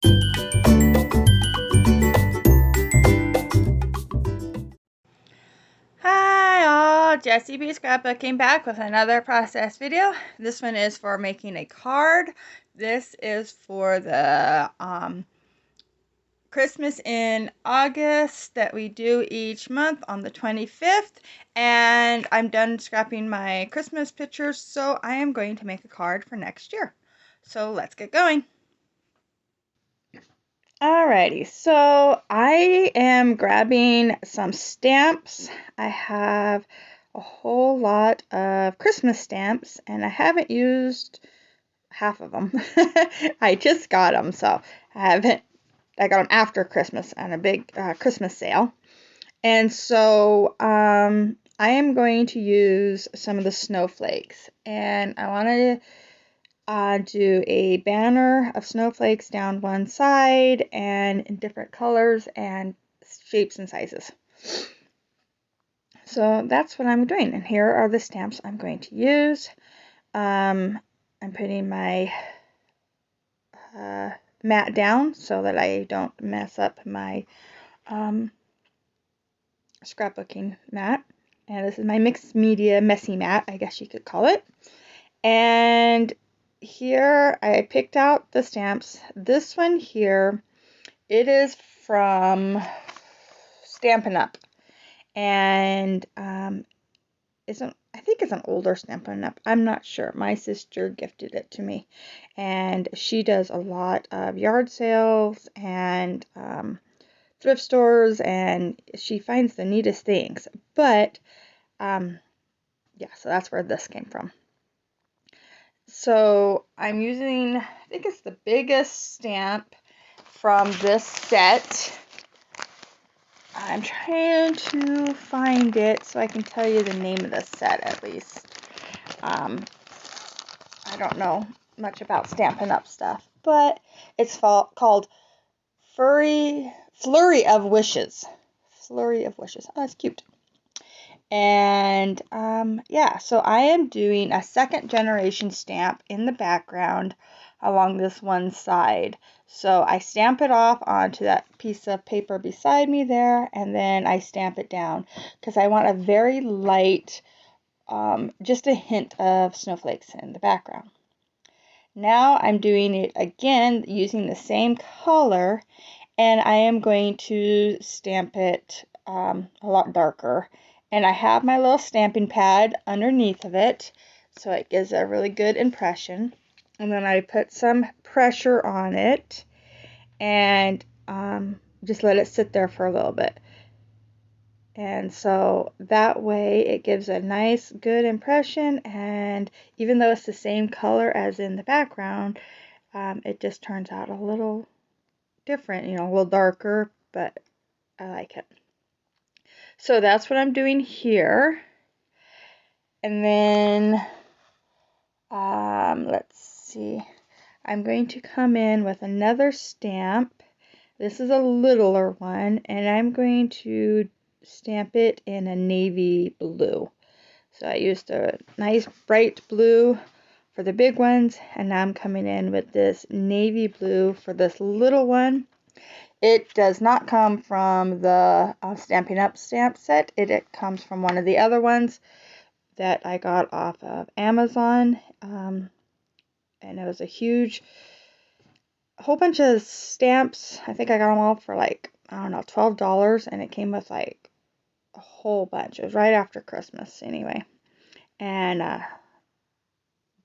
Hi all, Jessie B Scrapbook came back with another process video. This one is for making a card. This is for the Christmas in August that we do each month on the 25th. And I'm done scrapping my Christmas pictures, so I am going to make a card for next year. So let's get going. Alrighty, so I am grabbing some stamps. I have a whole lot of Christmas stamps, and I haven't used half of them. I just got them, so I got them after Christmas on a big Christmas sale. And so I am going to use some of the snowflakes, and I want to do a banner of snowflakes down one side and in different colors and shapes and sizes. So that's what I'm doing, and here are the stamps I'm going to use. I'm putting my mat down so that I don't mess up my scrapbooking mat. And this is my mixed media messy mat, I guess you could call it. And here I picked out the stamps. This one here, it is from Stampin' Up. And I think it's an older Stampin' Up. I'm not sure. My sister gifted it to me. And she does a lot of yard sales and thrift stores, and she finds the neatest things. But yeah, so that's where this came from. So I'm using, I think it's the biggest stamp from this set. I'm trying to find it so I can tell you the name of the set at least. I don't know much about Stampin' Up stuff, but it's called Flurry of Wishes. Flurry of Wishes. Oh, that's cute. And yeah, so I am doing a second generation stamp in the background along this one side. So I stamp it off onto that piece of paper beside me there, and then I stamp it down because I want a very light, just a hint of snowflakes in the background. Now I'm doing it again using the same color, and I am going to stamp it a lot darker. And I have my little stamping pad underneath of it, so it gives a really good impression. And then I put some pressure on it and just let it sit there for a little bit. And so that way it gives a nice, good impression. And even though it's the same color as in the background, it just turns out a little different, a little darker, but I like it. So that's what I'm doing here. And then, let's see. I'm going to come in with another stamp. This is a littler one, and I'm going to stamp it in a navy blue. So I used a nice bright blue for the big ones, and now I'm coming in with this navy blue for this little one. It does not come from the Stampin' Up stamp set. It comes from one of the other ones that I got off of Amazon. And it was a whole bunch of stamps. I think I got them all for like, I don't know, $12. And it came with like a whole bunch. It was right after Christmas anyway. And,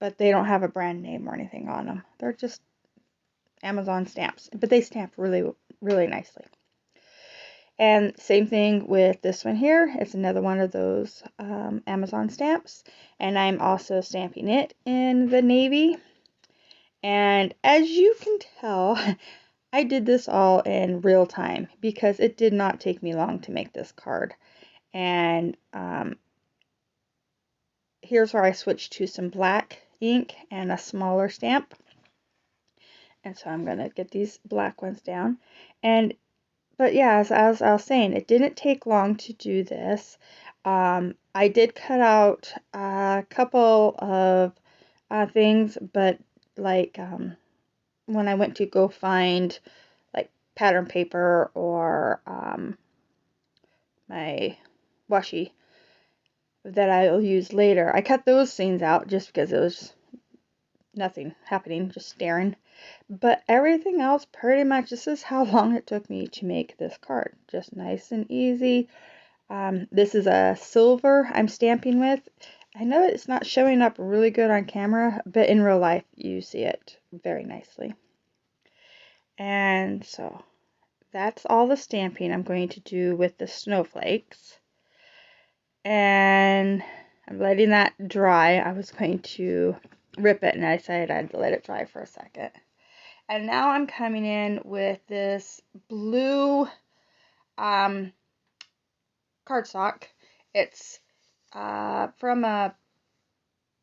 but they don't have a brand name or anything on them. They're just Amazon stamps. But they stamp really, really nicely. And same thing with this one here. It's another one of those Amazon stamps. And I'm also stamping it in the navy. And as you can tell, I did this all in real time because it did not take me long to make this card. And here's where I switched to some black ink and a smaller stamp. And so I'm going to get these black ones down. But yeah, as I was saying, it didn't take long to do this. I did cut out a couple of things, but like when I went to go find like pattern paper or my washi that I'll use later. I cut those scenes out just because it was nothing happening, just staring. But everything else, pretty much, this is how long it took me to make this card. Just nice and easy. This is a silver I'm stamping with. I know it's not showing up really good on camera, but in real life you see it very nicely. And so that's all the stamping I'm going to do with the snowflakes. And I'm letting that dry. I was going to rip it and I decided I'd let it dry for a second. And now I'm coming in with this blue cardstock. It's from a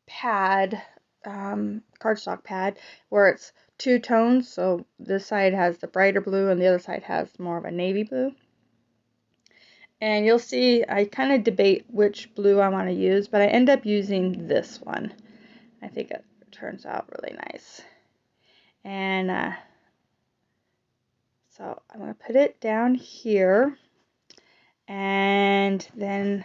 pad, cardstock pad, where it's two tones. So this side has the brighter blue and the other side has more of a navy blue. And you'll see I kind of debate which blue I want to use, but I end up using this one. I think it turns out really nice. And so I'm going to put it down here, and then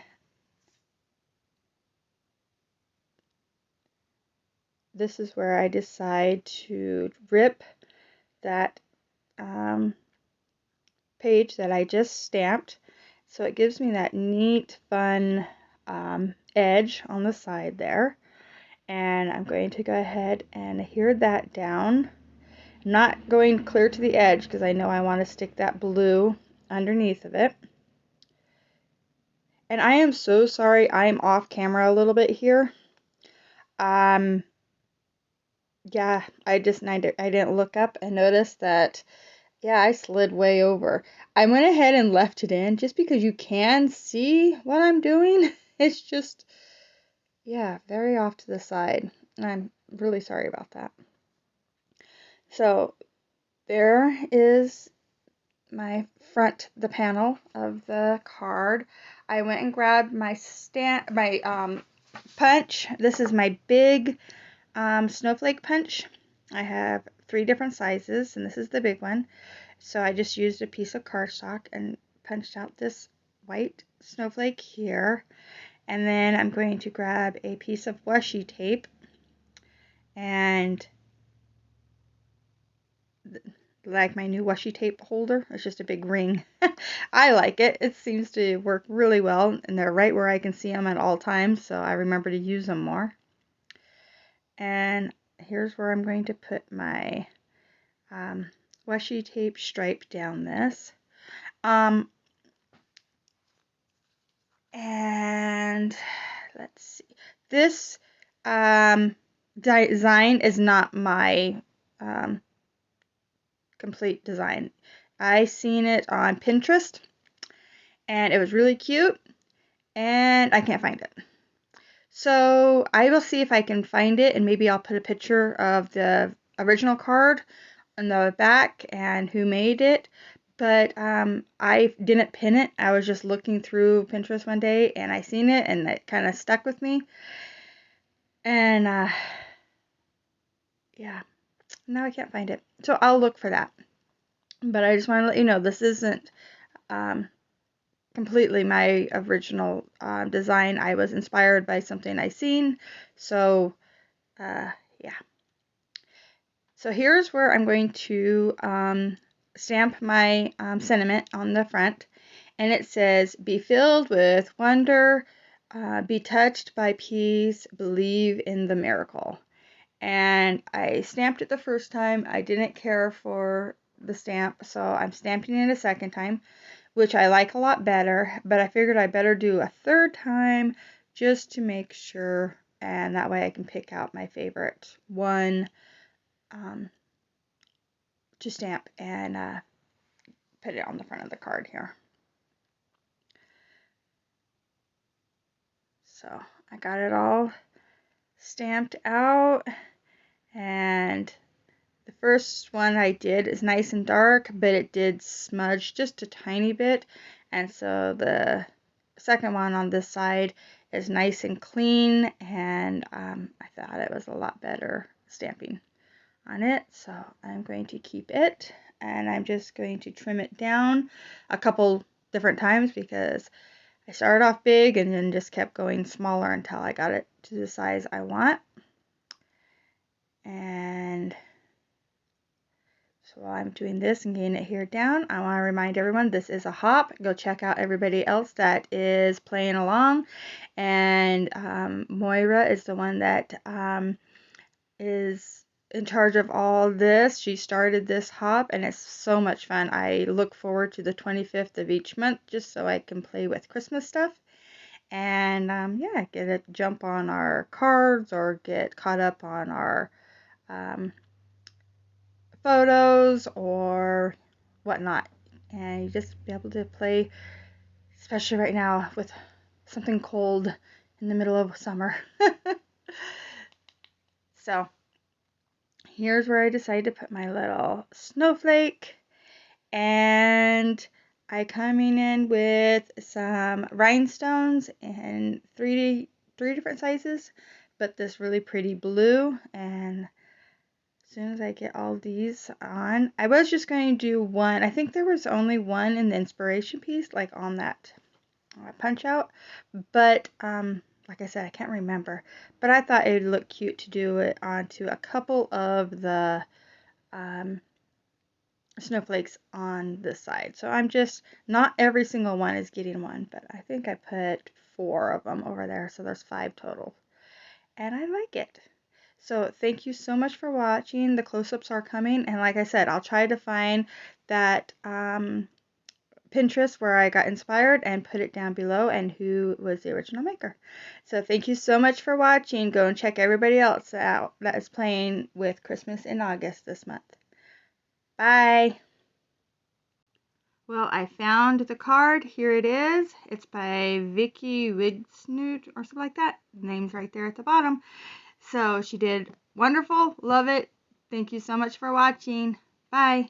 this is where I decide to rip that page that I just stamped. So it gives me that neat, fun edge on the side there. And I'm going to go ahead and adhere that down. I'm not going clear to the edge because I know I want to stick that blue underneath of it. And I am so sorry I'm off camera a little bit here. Yeah, I didn't look up and notice that, yeah, I slid way over. I went ahead and left it in just because you can see what I'm doing. It's just, yeah, very off to the side. I'm really sorry about that. So there is the panel of the card. I went and grabbed my punch. This is my big snowflake punch. I have 3 different sizes, and this is the big one. So I just used a piece of cardstock and punched out this white snowflake here. And then I'm going to grab a piece of washi tape and like my new washi tape holder. It's just a big ring. I like it. It seems to work really well, and they're right where I can see them at all times, so I remember to use them more. And here's where I'm going to put my washi tape stripe down this. And let's see. This design is not my complete design. I seen it on Pinterest and it was really cute and I can't find it. So I will see if I can find it, and maybe I'll put a picture of the original card on the back and who made it. But I didn't pin it. I was just looking through Pinterest one day and I seen it and it kind of stuck with me. And yeah, now I can't find it. So I'll look for that. But I just want to let you know this isn't completely my original design. I was inspired by something I seen. So yeah. So here's where I'm going to stamp my sentiment on the front. And it says, be filled with wonder, be touched by peace, believe in the miracle. And I stamped it the first time. I didn't care for the stamp, so I'm stamping it a second time, which I like a lot better, but I figured I better do a third time just to make sure, and that way I can pick out my favorite one to stamp and put it on the front of the card here. So I got it all stamped out, and the first one I did is nice and dark, but it did smudge just a tiny bit, and so the second one on this side is nice and clean, and I thought it was a lot better stamping on it, so I'm going to keep it, and I'm just going to trim it down a couple different times because I started off big and then just kept going smaller until I got it to the size I want. And so while I'm doing this and getting it here down, I want to remind everyone this is a hop. Go check out everybody else that is playing along. And Moira is the one that is in charge of all this. She started this hop and it's so much fun. I look forward to the 25th of each month just so I can play with Christmas stuff. And yeah, get a jump on our cards or get caught up on our photos or whatnot, and you just be able to play, especially right now with something cold in the middle of summer. So here's where I decided to put my little snowflake, and I coming in with some rhinestones in three different sizes, but this really pretty blue. And as soon as I get all these on, I was just going to do one. I think there was only one in the inspiration piece, like on that punch out. But like I said, I can't remember. But I thought it would look cute to do it onto a couple of the snowflakes on this side. So I'm just, not every single one is getting one, but I think I put 4 of them over there. So there's 5 total. And I like it. So thank you so much for watching. The close-ups are coming, and like I said, I'll try to find that Pinterest where I got inspired and put it down below and who was the original maker. So thank you so much for watching. Go and check everybody else out that is playing with Christmas in August this month. Bye. Well, I found the card. Here it is. It's by Vicky Wigsnoot or something like that. The name's right there at the bottom. So she did wonderful. Love it. Thank you so much for watching. Bye.